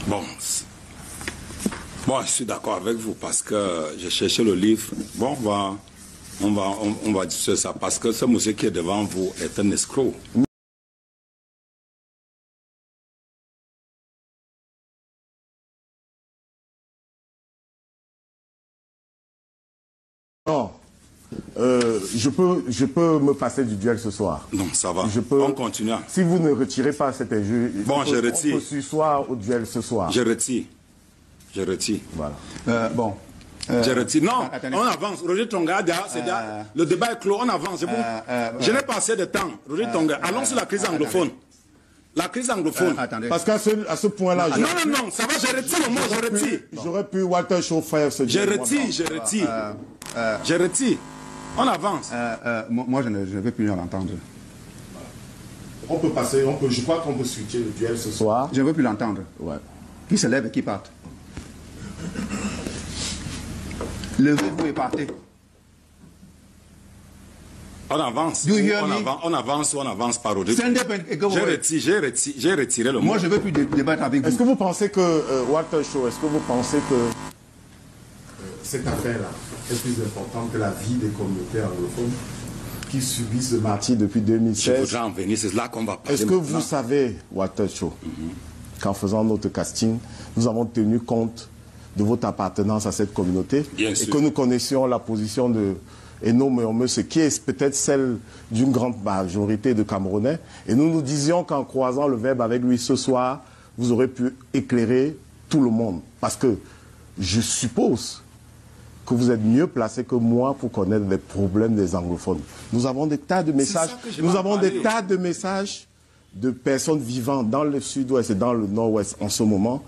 Bon, je suis d'accord avec vous parce que j'ai cherché le livre. Bon, on va dire ça parce que ce monsieur qui est devant vous est un escroc. Non. Je peux me passer du duel ce soir. Non, ça va. On continue. Si vous ne retirez pas cet injure, bon, je retire. On peut s'asseoir au duel ce soir. Je retire. Je retire. Voilà. Bon. Je retire. Non, on avance. Roger Tonga, le débat est clos, on avance. Je n'ai pas assez de temps. Roger Tonga, allons sur la crise anglophone. La crise anglophone. Parce qu'à ce point-là... Non, ça va, je retire le mot, je retire. J'aurais pu Walter Shaw faire ce duel. Je retire. On avance. Moi, je ne veux plus l'entendre. On peut passer, je crois qu'on peut switcher le duel ce soir. Je ne veux plus l'entendre. Ouais. Qui se lève et qui parte. Levez-vous et partez. On avance. On avance ou on avance par au-dessus. J'ai retiré le mot. Moi, je ne veux plus débattre avec vous. Est-ce que vous pensez que, Walter Shaw, est-ce que vous pensez que cette affaire-là est plus importante que la vie des communautés anglophones qui subissent le martyre depuis 2016? Je voudrais en venir, c'est là qu'on va parler. Est-ce que vous savez, Walter Shaw, qu'en faisant notre casting, nous avons tenu compte de votre appartenance à cette communauté et que nous connaissions la position de Eno Meomese, qui est peut-être celle d'une grande majorité de Camerounais, et nous nous disions qu'en croisant le verbe avec lui ce soir, vous aurez pu éclairer tout le monde. Parce que je suppose que vous êtes mieux placé que moi pour connaître les problèmes des anglophones. Nous avons des tas de messages, de personnes vivant dans le sud-ouest et dans le nord-ouest en ce moment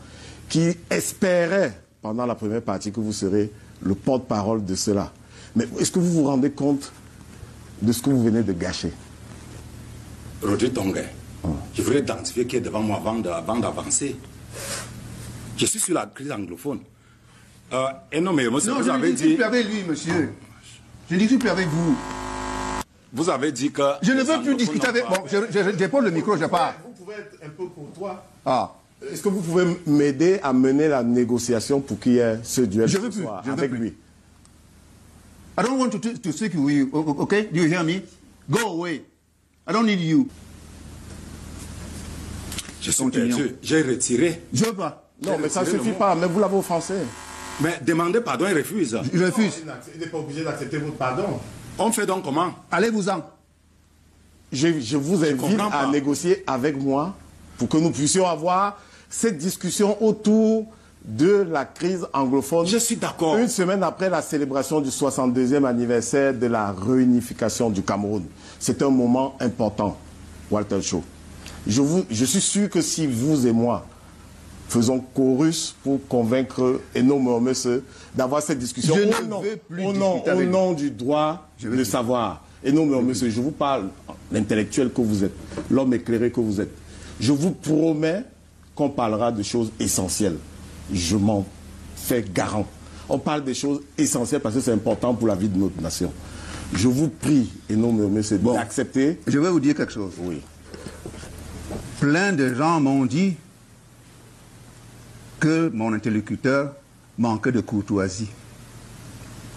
qui espéraient, pendant la première partie, que vous serez le porte-parole de cela. Mais est-ce que vous vous rendez compte de ce que vous venez de gâcher? Roger Tonga, je voudrais identifier qui est devant moi avant d'avancer. Je suis sur la crise anglophone. Et non, mais monsieur, vous avez dit... Je ne discute plus avec lui, monsieur. Je ne discute plus avec vous. Vous avez dit que... Je ne veux plus discuter avec... Bon, je dépose le micro, je pars. Vous pouvez être un peu courtois. Ah. Est-ce que vous pouvez m'aider à mener la négociation pour qu'il y ait ce duel ce soir avec lui? I don't want to speak with you, okay? Do you hear me? Go away. I don't need you. Je suis perdu. J'ai retiré. Je veux pas. Non, mais ça ne suffit pas. Mais vous l'avez offensé. Mais demandez pardon, il refuse. Il refuse. Il n'est pas obligé d'accepter votre pardon. On fait donc comment? Allez-vous-en. Je vous invite à négocier avec moi pour que nous puissions avoir cette discussion autour de la crise anglophone. Je suis d'accord. Une semaine après la célébration du 62e anniversaire de la réunification du Cameroun. C'est un moment important, Walter Shaw. Je suis sûr que si vous et moi faisons chorus pour convaincre Eno Meomese d'avoir cette discussion au nom du droit de savoir. Eno Meomese, je vous parle, l'intellectuel que vous êtes, l'homme éclairé que vous êtes. Je vous promets qu'on parlera de choses essentielles. Je m'en fais garant. On parle des choses essentielles parce que c'est important pour la vie de notre nation. Je vous prie, Eno Meomese, d'accepter. Je vais vous dire quelque chose. Oui. Plein de gens m'ont dit que mon interlocuteur manquait de courtoisie.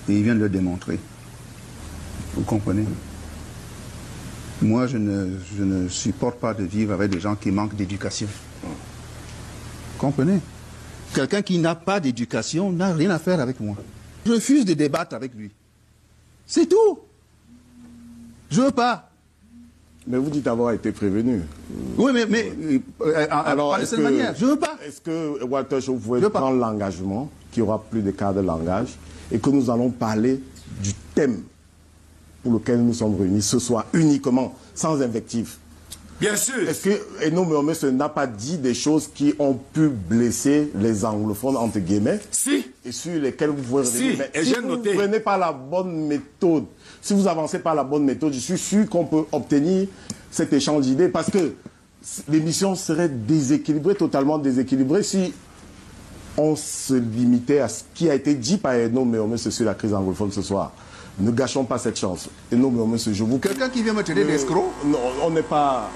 Et il vient de le démontrer. Vous comprenez? Moi, je ne supporte pas de vivre avec des gens qui manquent d'éducation. Vous comprenez? Quelqu'un qui n'a pas d'éducation n'a rien à faire avec moi. Je refuse de débattre avec lui. C'est tout. Je veux pas. Mais vous dites avoir été prévenu. Oui, mais alors, pas de cette manière. Je veux pas. Est-ce que, Walter, vous pouvez prendre l'engagement qu'il y aura plus de cas de langage et que nous allons parler du thème pour lequel nous sommes réunis ce soir uniquement, sans invective? Bien sûr. Est-ce que Eno Meomese n'a pas dit des choses qui ont pu blesser les anglophones, entre guillemets? Si. Et sur lesquelles vous pouvez revenir. Si, et j'ai noté. Si vous ne prenez pas la bonne méthode, si vous avancez par la bonne méthode, je suis sûr qu'on peut obtenir cet échange d'idées parce que l'émission serait déséquilibrée, totalement déséquilibrée, si on se limitait à ce qui a été dit par Eno Meomese sur la crise anglophone ce soir. Ne gâchons pas cette chance. Eno Meomese, je vous... Quelqu'un qui vient me traiter d'escroc? Non, on n'est pas...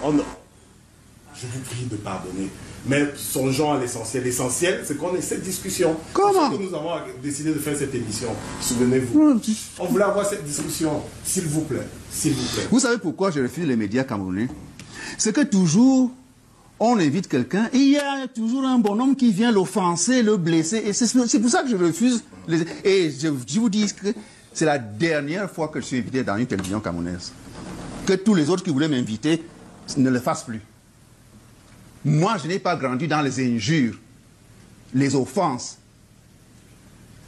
je vous prie de pardonner. Mais songeons à l'essentiel. L'essentiel, c'est qu'on ait cette discussion. Comment? C'est que nous avons décidé de faire cette émission. Souvenez-vous. On voulait avoir cette discussion. S'il vous plaît. S'il vous plaît. Vous savez pourquoi je refuse les médias camerounais? C'est que toujours, on invite quelqu'un et il y a toujours un bonhomme qui vient l'offenser, le blesser. Et c'est pour ça que je refuse. Et je vous dis que c'est la dernière fois que je suis invité dans une télévision camerounaise. Que tous les autres qui voulaient m'inviter ne le fassent plus. Moi, je n'ai pas grandi dans les injures, les offenses.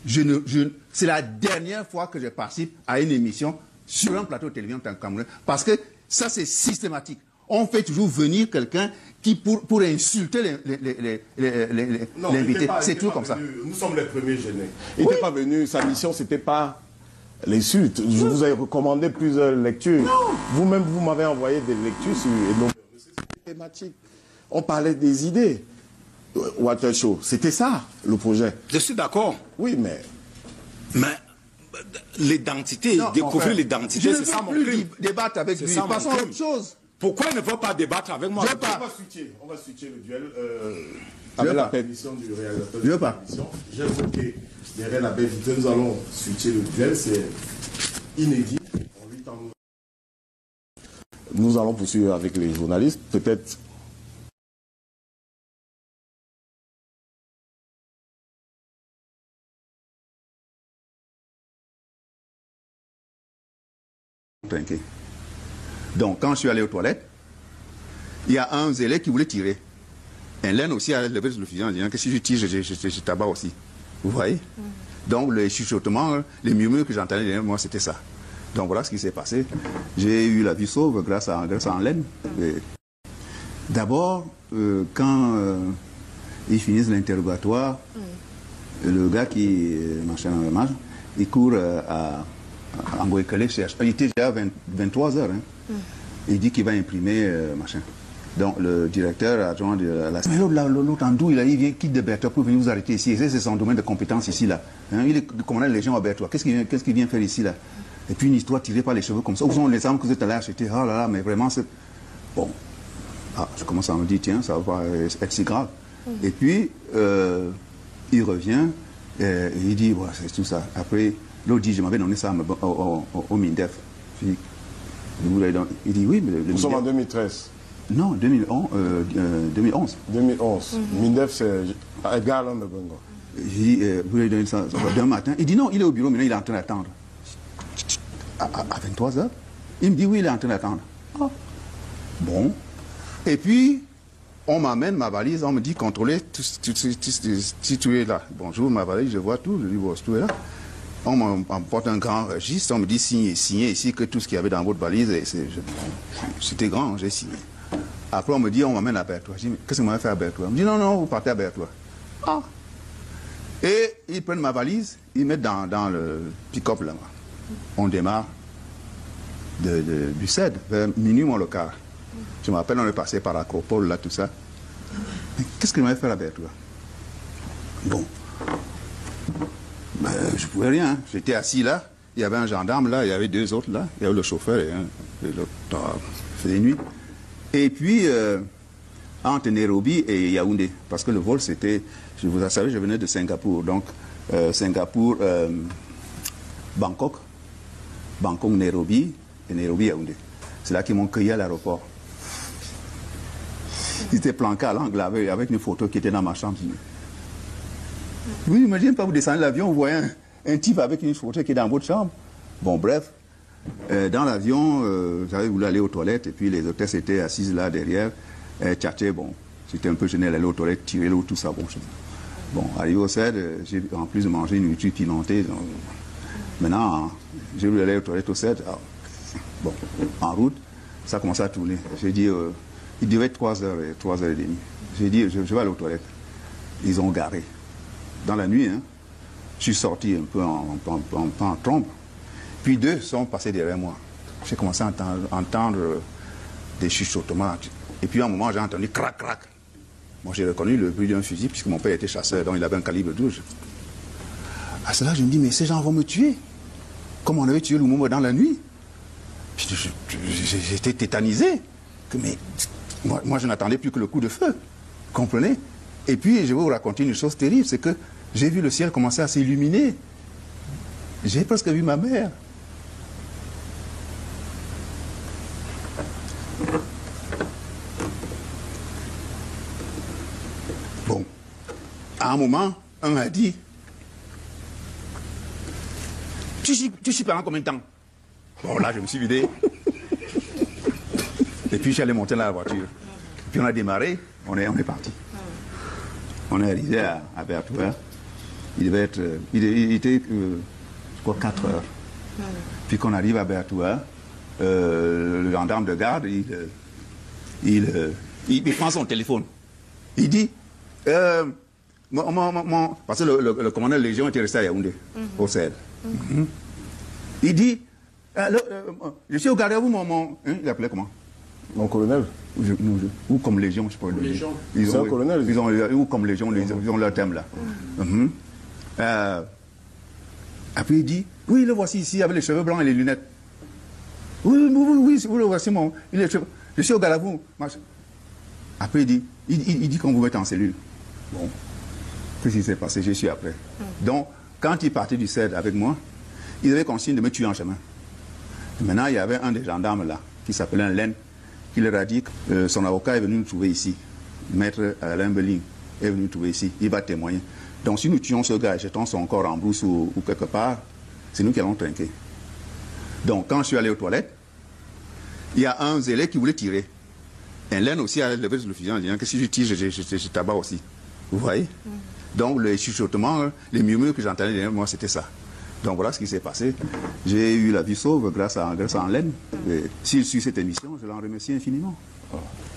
C'est la dernière fois que je participe à une émission sur un plateau de télévision camerounais. Parce que ça, c'est systématique. On fait toujours venir quelqu'un qui pour insulter l'invité. C'est toujours comme ça. Nous sommes les premiers gênés. Il n'était pas venu, sa mission, c'était pas l'insulte. Je vous ai recommandé plusieurs lectures. Vous-même, vous m'avez envoyé des lectures sur les thématiques. On parlait des idées. Walter Shaw, c'était ça, le projet. Je suis d'accord. Oui, mais l'identité, découvrir l'identité, c'est ça mon crime. Je ne veux plus débattre avec lui. Passons à autre chose. Pourquoi il ne veut pas débattre avec moi? On va switcher le duel avec la permission du réalisateur. Je veux pas. J'ai voté derrière la belle vitrine. Nous allons switcher le duel. C'est inédit. Nous allons poursuivre avec les journalistes. Peut-être. Trinqué. Donc, quand je suis allé aux toilettes, il y a un zélé qui voulait tirer. Un laine aussi a levé le fusil en disant que si je tire, je tabac aussi. Vous voyez? Donc, les chuchotements, les murmures que j'entendais derrière moi, c'était ça. Donc, voilà ce qui s'est passé. J'ai eu la vie sauve grâce à un laine. D'abord, quand ils finissent l'interrogatoire, le gars qui machin, il court à Angoïkale cherche. Il était déjà 23 heures. Hein. Il dit qu'il va imprimer machin. Donc le directeur adjoint de la... Mais l'autre andou, il vient quitte de Berthois pour venir vous arrêter ici. C'est son domaine de compétence ici, là. Hein, il est commandant de légion à Berthois. Qu'est-ce qu'il vient faire ici, là? Et puis une histoire tirée par les cheveux comme ça. Où sont les armes que vous êtes allés acheter? Oh là là, mais vraiment, c'est... Bon. Ah, je commence à me dire, tiens, ça va pas être si grave. Et puis, il revient et il dit, ouais, c'est tout ça. Après... L'autre dit, je m'avais donné ça au MINDEF. Il dit, oui, mais... Nous sommes en 2013. Non, 2011. 2011. MINDEF, c'est Edgar Alain Mbengo. J'ai dit, vous lui avez donné ça d'un matin. Il dit, non, il est au bureau, maintenant il est en train d'attendre. À 23 heures. Il me dit, oui, il est en train d'attendre. Ah. Bon. Et puis, on m'amène ma valise, on me dit, contrôlez, si tu es là. Bonjour, ma valise, je vois tout. Je dis, bon, si tu es là. On m'emporte un grand registre, on me dit signez ici que tout ce qu'il y avait dans votre valise, c'était grand, j'ai signé. Après on me dit on m'amène à Berthois. Je dis qu'est-ce que vous m'avez fait à Berthois? On me dit non, vous partez à Berthois. Ah. Et ils prennent ma valise, ils mettent dans le pick-up là. On démarre du CED, vers minuit moins le quart. Je me rappelle, on est passé par l'Acropole là, tout ça. Mais qu'est-ce que vous m'avez fait à Berthois? Bon. Je ne pouvais rien. J'étais assis là. Il y avait un gendarme là. Il y avait deux autres là. Il y avait le chauffeur et l'autre. Il faisait nuit. Et puis, entre Nairobi et Yaoundé. Parce que le vol, c'était... Vous savez, je venais de Singapour. Donc, Singapour, Bangkok. Bangkok, Nairobi. Et Nairobi, Yaoundé. C'est là qu'ils m'ont cueilli à l'aéroport. Ils étaient planqués à l'angle avec une photo qui était dans ma chambre. Oui, imaginez pas, vous descendez de l'avion, vous voyez un type avec une photo qui est dans votre chambre. Bon, bref, dans l'avion, j'avais voulu aller aux toilettes et puis les hôtesses étaient assises là derrière, tchatchaient, bon, j'étais un peu gêné d'aller aux toilettes, tirer l'eau, tout ça, bon, arrivé au CED, j'ai en plus de manger une nourriture pimentée, donc, maintenant, j'ai voulu aller aux toilettes au CED, alors, bon, en route, ça a commencé à tourner. J'ai dit, il devait être 3h30. J'ai dit, je vais aller aux toilettes. Ils ont garé. Dans la nuit, hein, je suis sorti un peu en trombe. Puis deux sont passés derrière moi. J'ai commencé à entendre des chuchotements. Et puis à un moment, j'ai entendu crac, crac. Moi, j'ai reconnu le bruit d'un fusil, puisque mon père était chasseur, donc il avait un calibre 12. À cela, je me dis, mais ces gens vont me tuer. Comme on avait tué Lumumba dans la nuit. J'étais tétanisé. Mais Moi, je n'attendais plus que le coup de feu. Comprenez? Et puis, je vais vous raconter une chose terrible, c'est que j'ai vu le ciel commencer à s'illuminer. J'ai presque vu ma mère. Bon. À un moment, un a dit, tu suis pendant combien de temps? Bon, là, je me suis vidé. Et puis, j'allais monter dans la voiture. Puis, on a démarré, on est parti. On est arrivé à Berthoua. Il était, je crois, 4 heures. Puis, quand on arrive à Berthoua, le gendarme de garde, il prend son téléphone. Il dit, parce que le commandant de Légion était resté à Yaoundé, au CED. Il dit, je suis au garde à vous, il appelait comment? Mon colonel. Ou comme Légion, je pourrais le dire. C'est un colonel. Ou comme Légion, ils ont leur thème là. Après il dit, oui, le voici ici avec les cheveux blancs et les lunettes. Oui, vous le voici, je suis au garde à vous. Après il dit qu'on vous mette en cellule. Bon, qu'est-ce qui s'est passé? Je suis après. Donc, quand il partait du CED avec moi, il avait consigne de me tuer en chemin. Et maintenant, il y avait un des gendarmes là, qui s'appelait un Laine, qui leur a dit que son avocat est venu nous trouver ici. Maître Alain Belling est venu nous trouver ici. Il va témoigner. Donc, si nous tuons ce gars et jetons son corps en brousse ou quelque part, c'est nous qui allons trinquer. Donc, quand je suis allé aux toilettes, il y a un zélé qui voulait tirer. Un Laine aussi a levé le fusil en disant que si je tire, je tabac aussi. Vous voyez? Donc, le chuchotement, les murmures que j'entendais derrière moi, c'était ça. Donc voilà ce qui s'est passé. J'ai eu la vie sauve grâce à Laine. S'il suit cette émission, je l'en remercie infiniment.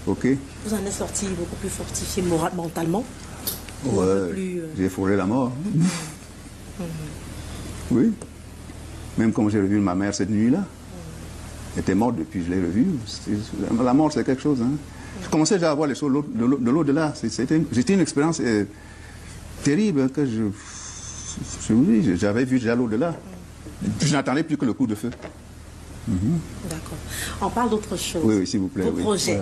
Ok. Vous en êtes sorti beaucoup plus fortifié mentalement. Ouais, j'ai frôlé la mort. Oui. Même quand j'ai revu ma mère cette nuit-là. Elle était morte depuis, je l'ai revue. La mort, c'est quelque chose. Hein. Je commençais déjà à voir les choses de l'au-delà. C'était une expérience terrible que j'avais vu déjà l'au-delà. Je n'attendais plus que le coup de feu. D'accord. On parle d'autre chose. Oui, s'il vous plaît. Vos projets.